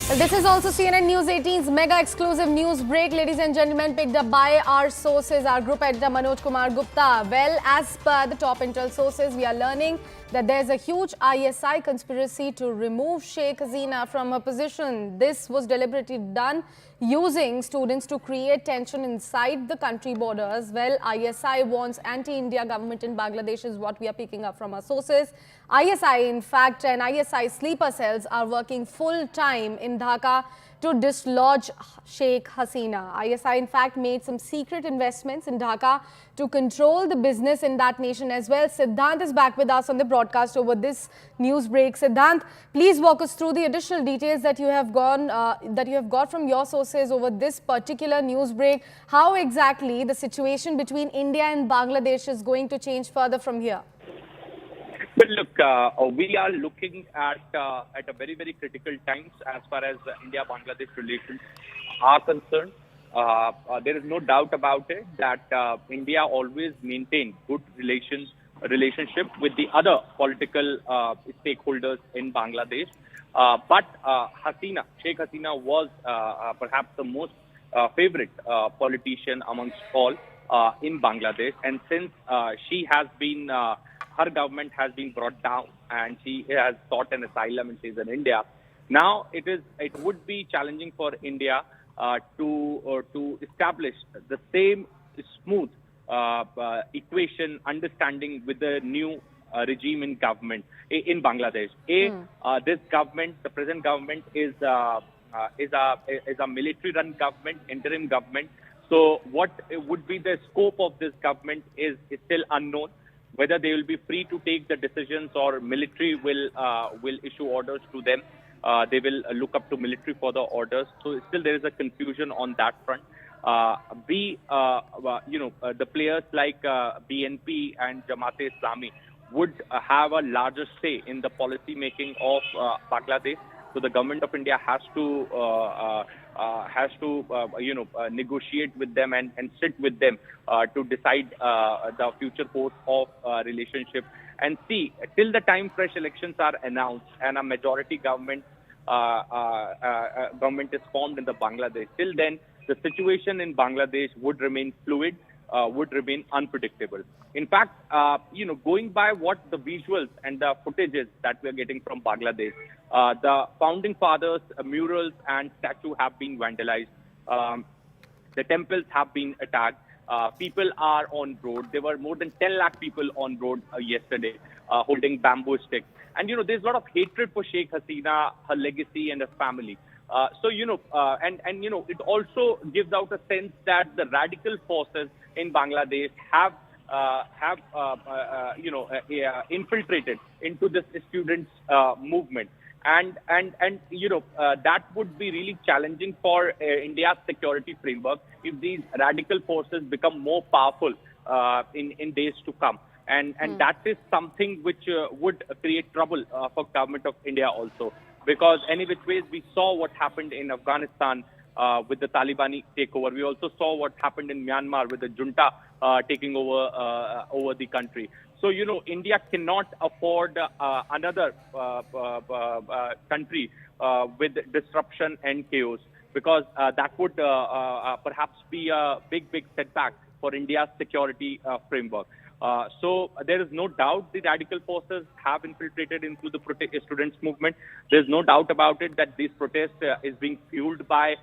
Well, this is also CNN News 18's mega exclusive news break, ladies and gentlemen, picked up by our sources, our group editor Manoj Kumar Gupta. Well, as per the top intel sources, we are learning that there's a huge ISI conspiracy to remove Sheikh Hasina from her position. This was deliberately done using students to create tension inside the country borders. Well, ISI wants anti-India government in Bangladesh is what we are picking up from our sources. ISI, in fact, and ISI sleeper cells are working full-time in Dhaka to dislodge Sheikh Hasina. ISI, in fact, made some secret investments in Dhaka to control the business in that nation as well. Siddhant is back with us on the broadcast over this news break. Siddhant, please walk us through the additional details that you have got from your sources over this particular news break. How exactly the situation between India and Bangladesh is going to change further from here? Well, look, we are looking at a very, very critical times as far as India-Bangladesh relations are concerned. There is no doubt about it that India always maintained good relationship with the other political stakeholders in Bangladesh. But Sheikh Hasina was perhaps the most favorite politician amongst all in Bangladesh. And since she has been her government has been brought down and she has sought an asylum and she's in India. Now it would be challenging for India to establish the same smooth equation understanding with the new regime in government in Bangladesh. This government, the present government, is a military-run government, interim government. So what would be the scope of this government is still unknown. Whether they will be free to take the decisions or military will issue orders to them. They will look up to military for the orders. So still there is a confusion on that front. The players like BNP and Jamaat-e-Islami would have a larger say in the policy making of Bangladesh. So the government of India has to negotiate with them and sit with them to decide the future course of relationship. And see, till the time fresh elections are announced and a majority government is formed in the Bangladesh, till then the situation in Bangladesh would remain fluid, would remain unpredictable. In fact, going by what the visuals and the footages that we are getting from Bangladesh, the founding fathers' murals and statues have been vandalized. The temples have been attacked. People are on road. There were more than 10 lakh people on road yesterday holding bamboo sticks. And, there's a lot of hatred for Sheikh Hasina, her legacy and her family. It also gives out a sense that the radical forces in Bangladesh have infiltrated into this students' movement. And that would be really challenging for India's security framework if these radical forces become more powerful in days to come. And that is something which would create trouble for government of India also. Because any which ways we saw what happened in Afghanistan with the Taliban takeover. We also saw what happened in Myanmar with the junta taking over the country. So, India cannot afford another country with disruption and chaos, because that would perhaps be a big setback for India's security framework. So there is no doubt the radical forces have infiltrated into the students' movement. There's no doubt about it that this protest is being fueled by